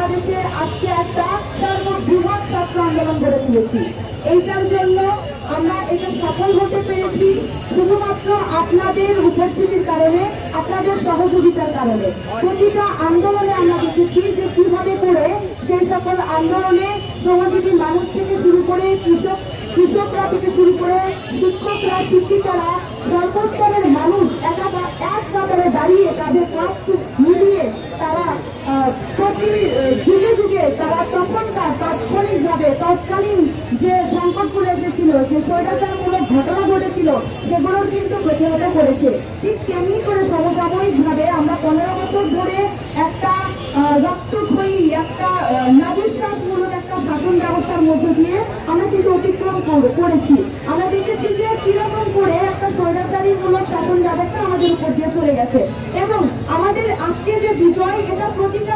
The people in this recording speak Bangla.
বাংলাদেশে আজকে একটা সর্ববৃহৎ ছাত্র আন্দোলন গড়ে তুলেছি। এইটার জন্য আমরা এটা সফল হতে পেরেছি শুধুমাত্র আপনাদের উপস্থিতির কারণে, আপনাদের সহযোগিতার কারণে। প্রতিটা আন্দোলনে আমরা দেখেছি যে কিভাবে করে সেই সকল আন্দোলনে শ্রমজীবী মানুষ থেকে শুরু করে কৃষকরা থেকে শুরু করে শিক্ষকরা, শিক্ষিকারা, সর্বস্তরের মানুষ এক কাতারে দাঁড়িয়ে তাদের কাজ মিলিয়ে তারা প্রতি যুগে যুগে তারা তাৎক্ষণিকভাবে তৎকালীন যে সংকটগুলো এসেছিল, যে স্বৈরাচারমূলক ঘটনা ঘটেছিল, সেগুলোর কিন্তু প্রতিহত করেছে। ঠিক তেমনি করে সমসাময়িকভাবে আমরা 15 বছর ধরে একটা রক্তক্ষয়ী, একটা নাবিশ্বাসমূলক একটা শাসন ব্যবস্থার মধ্য দিয়ে আমরা কিন্তু অতিক্রম করেছি। আমরা দেখেছি যে কিরকম করে একটা স্বৈরাচারীমূলক শাসন ব্যবস্থা আমাদের উপর দিয়ে চলে গেছে এবং আমাদের আজকে যে বিজয়, এটা প্রতিটা